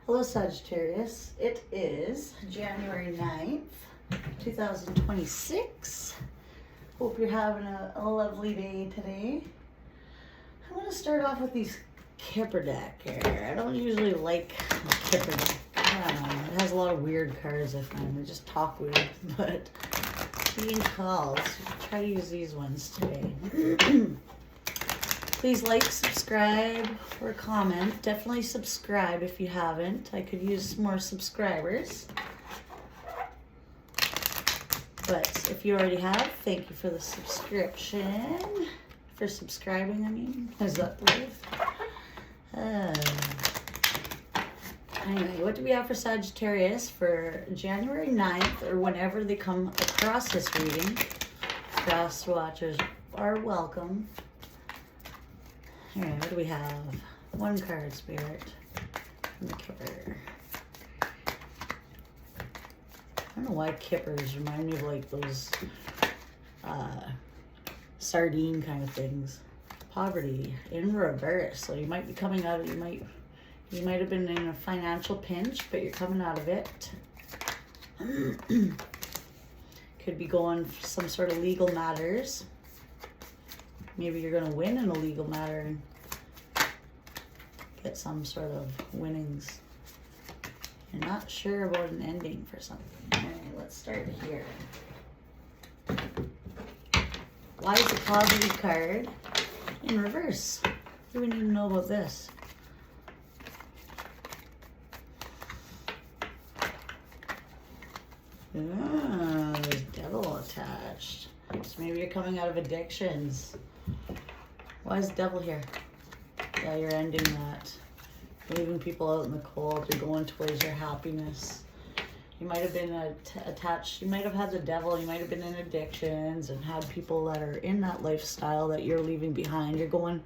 Hello Sagittarius, it is January 9th, 2026. Hope you're having a lovely day today. I'm going to start off with these Kipper deck here. I don't usually like Kipper deck. I don't know, it has a lot of weird cards I find. They just talk weird, but being called, try to use these ones today. Please like, subscribe, or comment. Definitely subscribe if you haven't. I could use some more subscribers. But if you already have, thank you for the subscription. For subscribing, I mean. Is that the word? Anyway, what do we have for Sagittarius for January 9th or whenever they come across this reading? Cross watchers are welcome. Alright, what do we have? One card, Spirit. And the Kipper. I don't know why Kippers remind me of like those sardine kind of things. Poverty in reverse. So you might be coming out of, you might have been in a financial pinch, but you're coming out of it. Could be going for some sort of legal matters. Maybe you're going to win in a legal matter and get some sort of winnings. You're not sure about an ending for something. Alright, let's start here. Why is the poverty card in reverse? What do we need to know about this? There's devil attached. So maybe you're coming out of addictions. Why is the devil here? Yeah, you're ending that. You're leaving people out in the cold. You're going towards your happiness. You might have been attached. You might have had the devil. You might have been in addictions and had people that are in that lifestyle that you're leaving behind. You're coming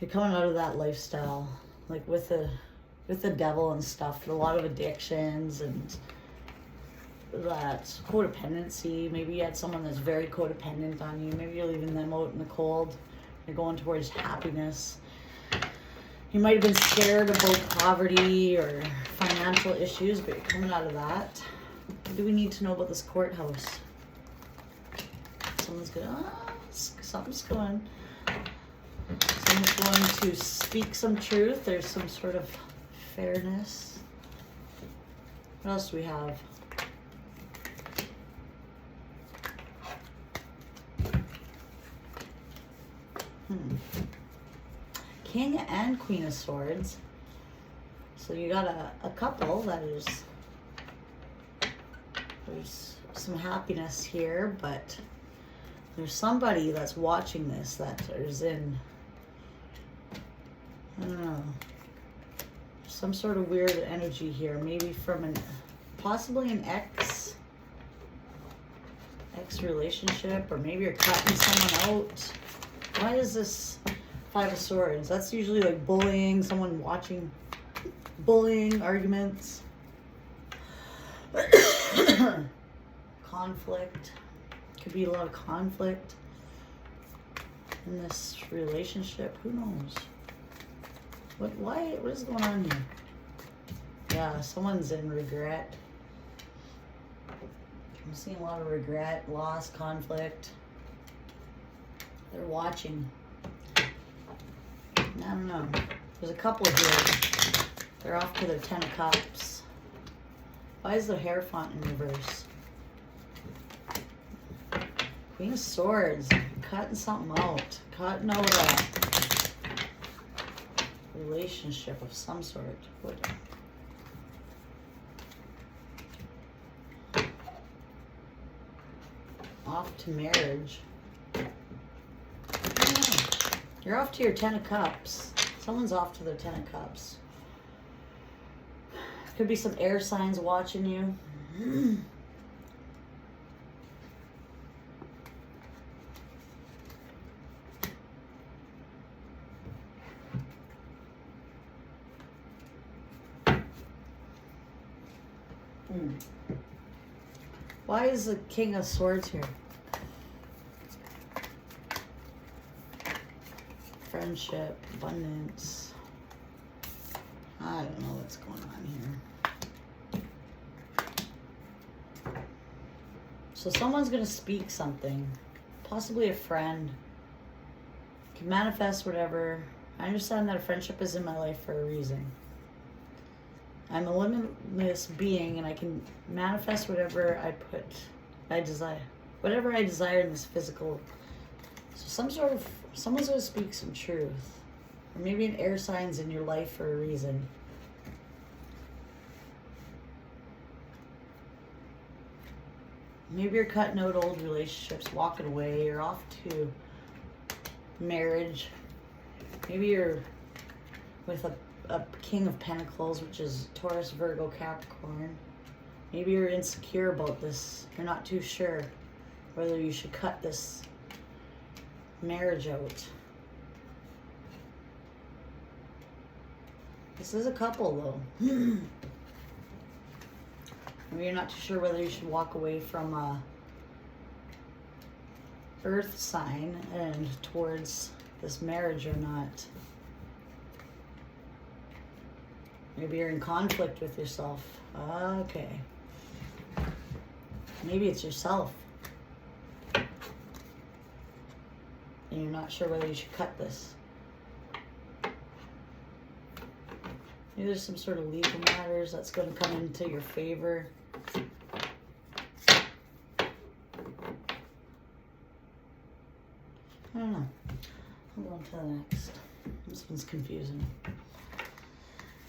out of that lifestyle, like with the devil and stuff. A lot of addictions and that codependency. Maybe you had someone that's very codependent on you. Maybe you're leaving them out in the cold. You're going towards happiness. You might have been scared about poverty or financial issues, but you're coming out of that. What do we need to know about this courthouse? Someone's going to speak some truth. There's some sort of fairness. What else do we have? King and Queen of Swords. So you got a couple that is, there's some happiness here, but there's somebody that's watching this that is in, I don't know, some sort of weird energy here. Maybe from possibly an ex relationship, or maybe you're cutting someone out. Why is this Five of Swords? That's usually like bullying, someone watching, bullying, arguments, conflict. Could be a lot of conflict in this relationship. Who knows? What is going on here? Yeah, someone's in regret. I'm seeing a lot of regret, loss, conflict. They're watching. I don't know. There's a couple here. They're off to their 10 of Cups. Why is the Hierophant in reverse? Queen of Swords. Cutting something out. Cutting out a relationship of some sort. What? Off to marriage. You're off to your 10 of Cups. Someone's off to their 10 of Cups. Could be some air signs watching you. Why is the King of Swords here? Friendship, abundance. I don't know What's going on here? So someone's going to speak something, possibly a friend. Can manifest whatever. I understand that a friendship is in my life for a reason. I'm a limitless being, and I can manifest whatever I desire. Whatever I desire in this physical. So someone's going to speak some truth. Or maybe an air sign's in your life for a reason. Maybe you're cutting out old relationships, walking away, you're off to marriage. Maybe you're with a King of Pentacles, which is Taurus, Virgo, Capricorn. Maybe you're insecure about this. You're not too sure whether you should cut this marriage out. This is a couple, though. Maybe you're not too sure whether you should walk away from a earth sign and towards this marriage or not. Maybe you're in conflict with yourself. Okay. Maybe it's yourself. And you're not sure whether you should cut this. Maybe there's some sort of legal matters that's going to come into your favor. I don't know. Hold on to the next. This one's confusing.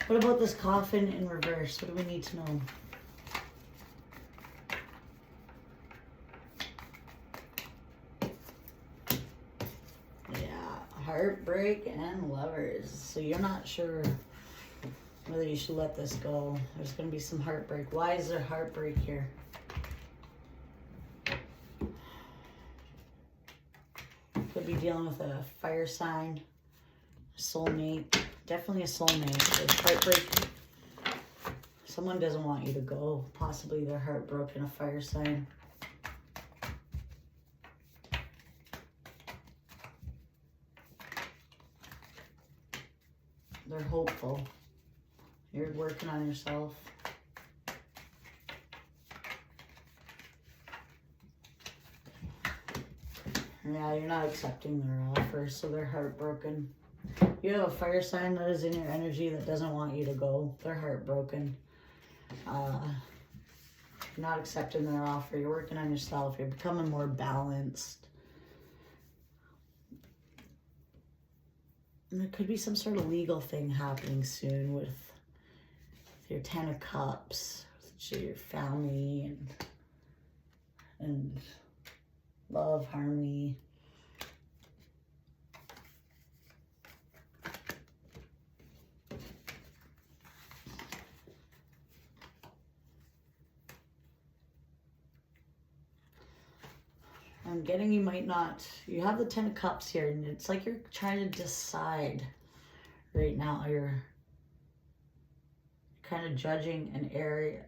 What about this coffin in reverse? What do we need to know? Yeah, heartbreak and lovers. So you're not sure whether you should let this go. There's going to be some heartbreak. Why is there heartbreak here? Could be dealing with a fire sign, a soulmate. Definitely a soulmate. There's heartbreak. Someone doesn't want you to go. Possibly they're heartbroken, a fire sign. They're hopeful. You're working on yourself. Yeah, you're not accepting their offer, so they're heartbroken. You have a fire sign that is in your energy that doesn't want you to go. They're heartbroken. You're not accepting their offer. You're working on yourself. You're becoming more balanced. And there could be some sort of legal thing happening soon with your 10 of Cups, your family and love, harmony. I'm getting you might not, you have the 10 of Cups here, and it's like you're trying to decide right now. You're kind of judging an area,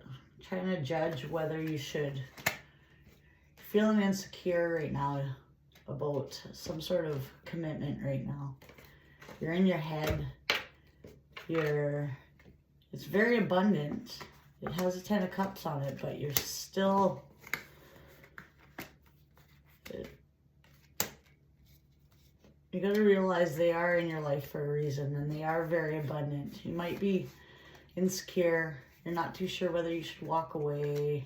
trying to judge whether you should. You're feeling insecure right now about some sort of commitment right now. You're in your head. It's very abundant. It has a 10 of Cups on it, but you're still... You got to realize they are in your life for a reason, and they are very abundant. You might be insecure. You're not too sure whether you should walk away.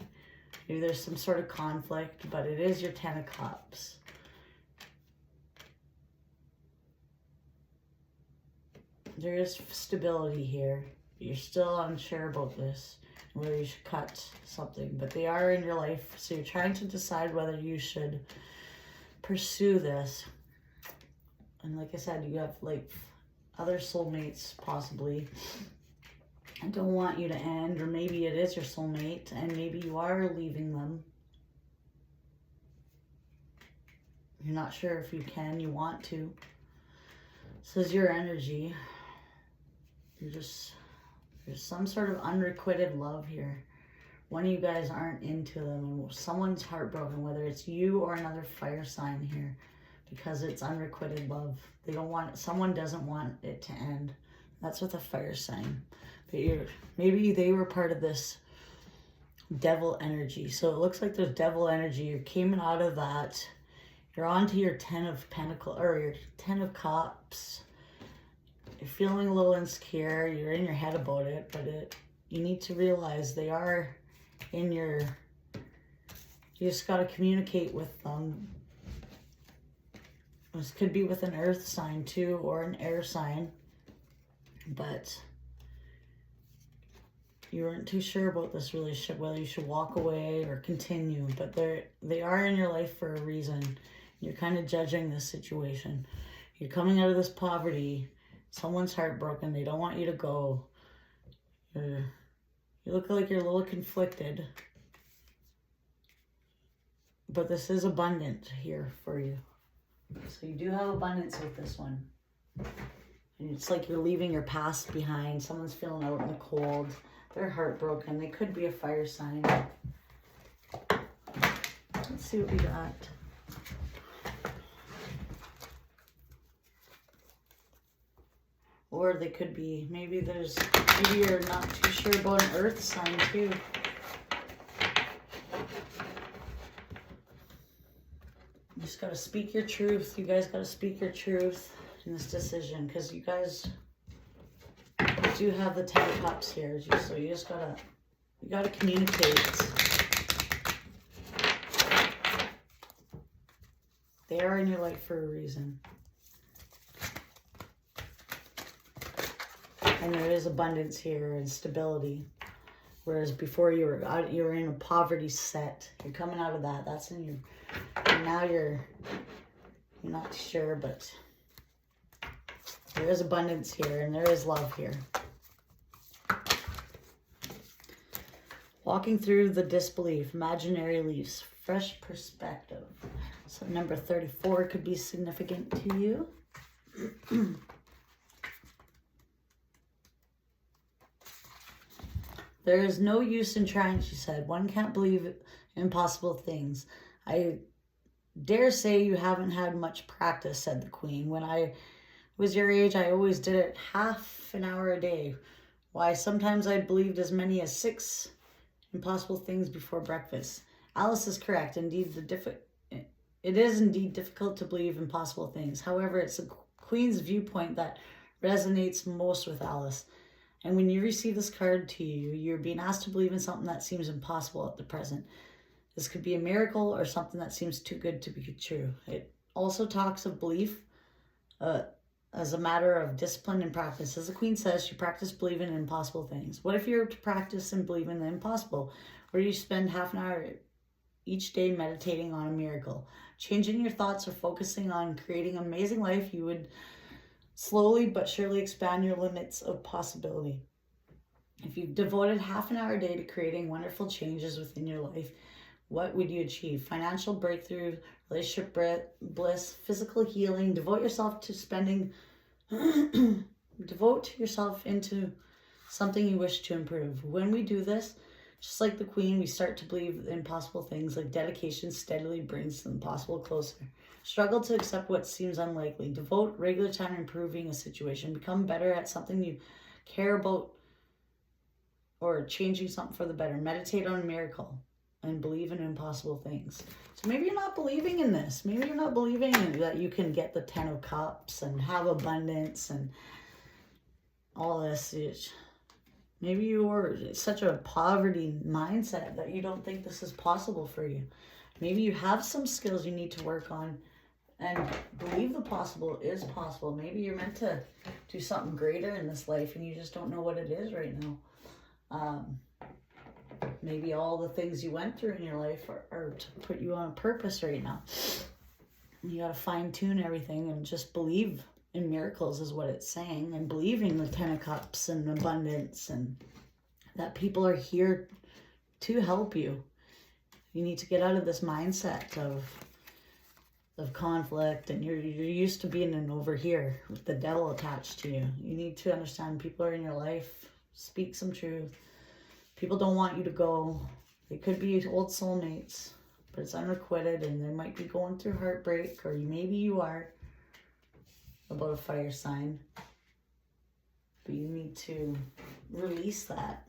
Maybe there's some sort of conflict, but it is your 10 of Cups. There is stability here. You're still unsure about this, whether you should cut something, but they are in your life, so you're trying to decide whether you should pursue this. And like I said, you have like other soulmates possibly. I don't want you to end, or maybe it is your soulmate and maybe you are leaving them. You're not sure if you can, you want to. This is your energy. There's some sort of unrequited love here. One of you guys aren't into them, and someone's heartbroken, whether it's you or another fire sign here, because it's unrequited love. Someone doesn't want it to end. That's with a fire sign. Maybe they were part of this devil energy. So it looks like there's devil energy. You came out of that. You're on to your 10 of Pentacles, or your 10 of Cups. You're feeling a little insecure. You're in your head about it, but you need to realize they are in your... You just got to communicate with them. This could be with an earth sign too, or an air sign. But you weren't too sure about this relationship, whether you should walk away or continue. But they are in your life for a reason. You're kind of judging this situation. You're coming out of this poverty. Someone's heartbroken. They don't want you to go. You look like you're a little conflicted. But this is abundant here for you. So you do have abundance with this one. And it's like you're leaving your past behind. Someone's feeling out in the cold. They're heartbroken. They could be a fire sign. Let's see what we got. Or they could be, maybe you're not too sure about an earth sign too. You just got to speak your truth. You guys got to speak your truth in this decision, because you guys do have the 10 of Cups here. So you just gotta communicate. They are in your life for a reason. And there is abundance here and stability. Whereas before you were in a poverty set. You're coming out of that. That's in your... And now you're not sure, but there is abundance here and there is love here. Walking through the disbelief, imaginary leaves, fresh perspective. So number 34 could be significant to you. There is no use in trying, she said. One can't believe impossible things. I dare say you haven't had much practice, said the Queen. When I was your age, I always did it half an hour a day. Why, sometimes I believed as many as 6 impossible things before breakfast. Alice is correct. Indeed, it is indeed difficult to believe impossible things. However, it's the Queen's viewpoint that resonates most with Alice. And when you receive this card to you, you're being asked to believe in something that seems impossible at the present. This could be a miracle or something that seems too good to be true. It also talks of belief as a matter of discipline and practice. As the Queen says, you practice believing in impossible things. What if you're to practice and believe in the impossible? Where you spend half an hour each day meditating on a miracle. Changing your thoughts or focusing on creating an amazing life, you would slowly but surely expand your limits of possibility. If you devoted half an hour a day to creating wonderful changes within your life, what would you achieve? Financial breakthrough, relationship bliss, physical healing. Devote yourself into something you wish to improve. When we do this, just like the Queen, we start to believe impossible things. Like dedication steadily brings the impossible closer. Struggle to accept what seems unlikely. Devote regular time improving a situation. Become better at something you care about or changing something for the better. Meditate on a miracle and believe in impossible things. So maybe you're not believing in this. Maybe you're not believing that you can get the 10 of Cups and have abundance and all this. Maybe you're such a poverty mindset that you don't think this is possible for you. Maybe you have some skills you need to work on and believe the possible is possible. Maybe you're meant to do something greater in this life and you just don't know what it is right now. Maybe all the things you went through in your life are to put you on a purpose right now. You got to fine tune everything and just believe in miracles is what it's saying. And believing the 10 of Cups and abundance and that people are here to help you. You need to get out of this mindset of conflict, and you're used to being in over here with the devil attached to you. You need to understand people are in your life. Speak some truth. People don't want you to go. They could be old soulmates, but it's unrequited, and they might be going through heartbreak, or maybe you are about a fire sign. But you need to release that.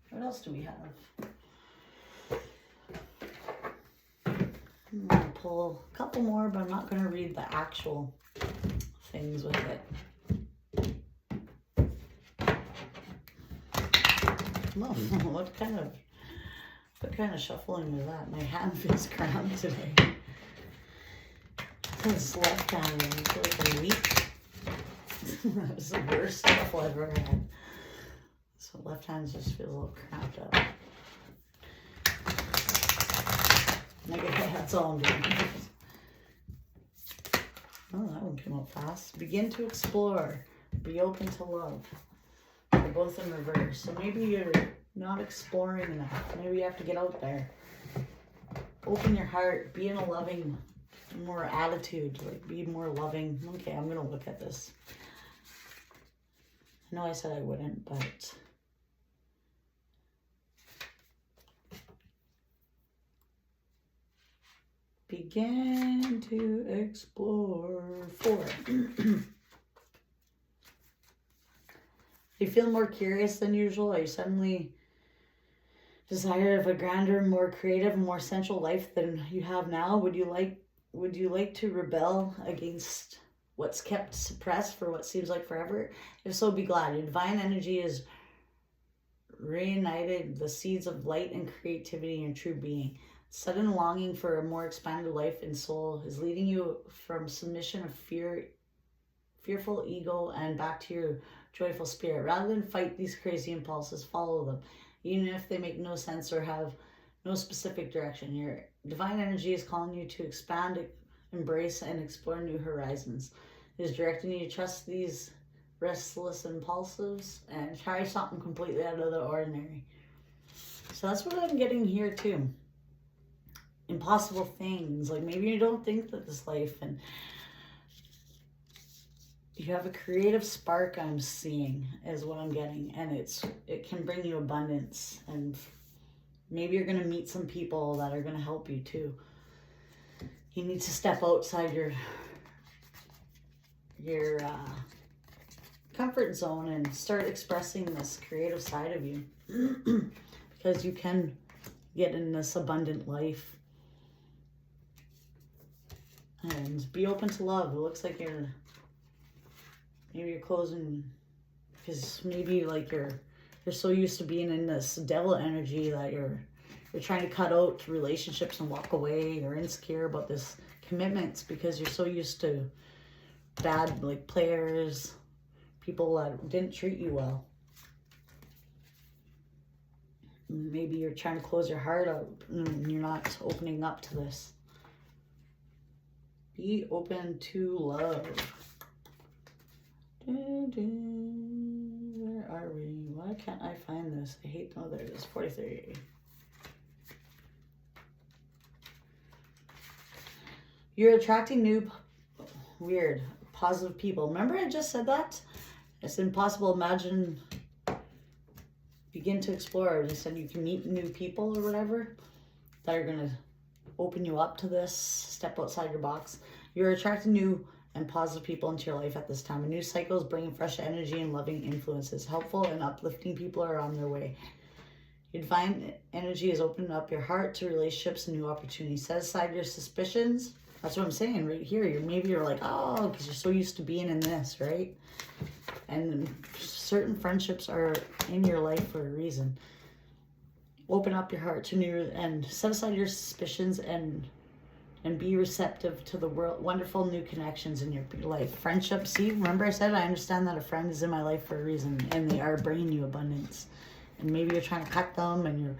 What else do we have? I'm going to pull a couple more, but I'm not going to read the actual things with it. Well, what kind of shuffling was that? My hand feels cramped today. This left hand is like a week. That was the worst shuffle I've ever had. So left hand just feels a little cramped up. Okay, that's all I'm doing. Oh, that one came out fast. Begin to explore. Be open to love. They're both in reverse. So maybe you're not exploring enough. Maybe you have to get out there. Open your heart. Be in a loving, more attitude. Like, be more loving. Okay, I'm going to look at this. I know I said I wouldn't, but... Begin to explore. 4. You feel more curious than usual? Are you suddenly desire of a grander, more creative, more sensual life than you have now? Would you like to rebel against what's kept suppressed for what seems like forever? If so, be glad. Your divine energy is reunited the seeds of light and creativity in your true being. Sudden longing for a more expanded life and soul is leading you from submission of fearful ego and back to your joyful spirit. Rather than fight these crazy impulses, follow them, even if they make no sense or have no specific direction. Your divine energy is calling you to expand, embrace, and explore new horizons. It is directing you to trust these restless impulses and try something completely out of the ordinary. So that's what I'm getting here too. Impossible things. Like maybe you don't think that this life, and you have a creative spark I'm seeing is what I'm getting, and it can bring you abundance, and maybe you're going to meet some people that are going to help you too. You need to step outside your comfort zone and start expressing this creative side of you because you can get in this abundant life. And be open to love. It looks like maybe you're closing, because maybe like you're so used to being in this devil energy that you're trying to cut out relationships and walk away. You're insecure about this commitments because you're so used to bad like players, people that didn't treat you well. Maybe you're trying to close your heart up and you're not opening up to this. Be open to love. Where are we? Why can't I find this? I hate, oh, there it is, 43. You're attracting new, weird, positive people. Remember I just said that? It's impossible. Imagine, begin to explore. I said you can meet new people or whatever that are going to open you up to this. Step outside your box. You're attracting new and positive people into your life at this time. A new cycle is bringing fresh energy and loving influences. Helpful and uplifting people are on their way. Your divine energy is opening up your heart to relationships and new opportunities. Set aside your suspicions. That's what I'm saying right here. Maybe you're like, oh, because you're so used to being in this, right? And certain friendships are in your life for a reason. Open up your heart to new and set aside your suspicions and be receptive to the wonderful new connections in your life. Friendship, see, remember I said I understand that a friend is in my life for a reason and they are bringing you abundance. And maybe you're trying to cut them and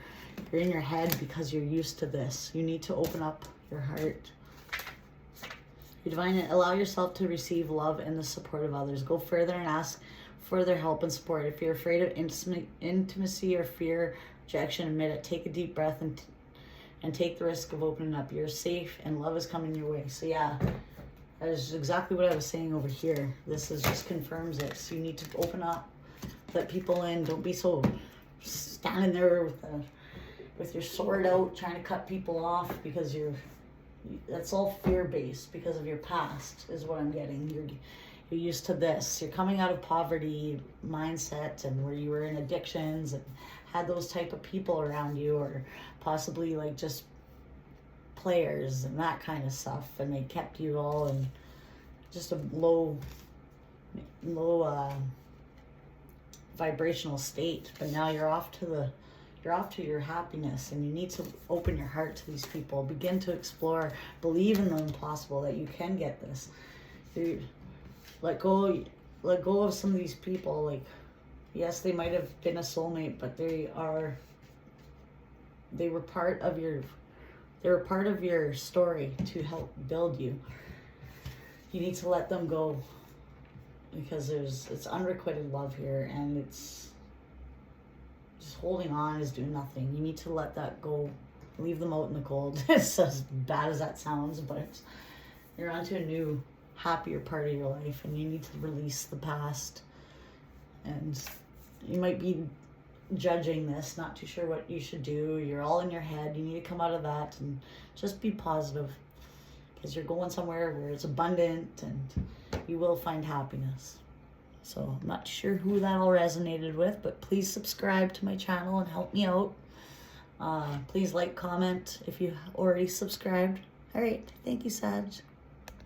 you're in your head because you're used to this. You need to open up your heart. Your divine, allow yourself to receive love and the support of others. Go further and ask for their help and support. If you're afraid of intimacy or fear, rejection, admit it. Take a deep breath and take the risk of opening up. You're safe and love is coming your way. So yeah, that is exactly what I was saying over here. This just confirms it. So you need to open up, let people in. Don't be so standing there with your sword out trying to cut people off because you're That's all fear-based because of your past is what I'm getting. You're used to this. You're coming out of poverty mindset and where you were in addictions and had those type of people around you, or possibly like just players and that kind of stuff, and they kept you all in just a low vibrational state. But now you're off to your happiness, and you need to open your heart to these people, begin to explore, believe in the impossible, that you can get this. Let go of some of these people. Like, yes, they might have been a soulmate, but they were part of your story to help build you. You need to let them go, because it's unrequited love here, and it's just holding on is doing nothing. You need to let that go. Leave them out in the cold. It's as bad as that sounds, but you're onto a new, happier part of your life, and you need to release the past. And you might be judging this, not too sure what you should do. You're all in your head. You need to come out of that and just be positive, because you're going somewhere where it's abundant and you will find happiness. So I'm not sure who that all resonated with, but please subscribe to my channel and help me out. Please like, comment if you already subscribed. All right. Thank you, Sag.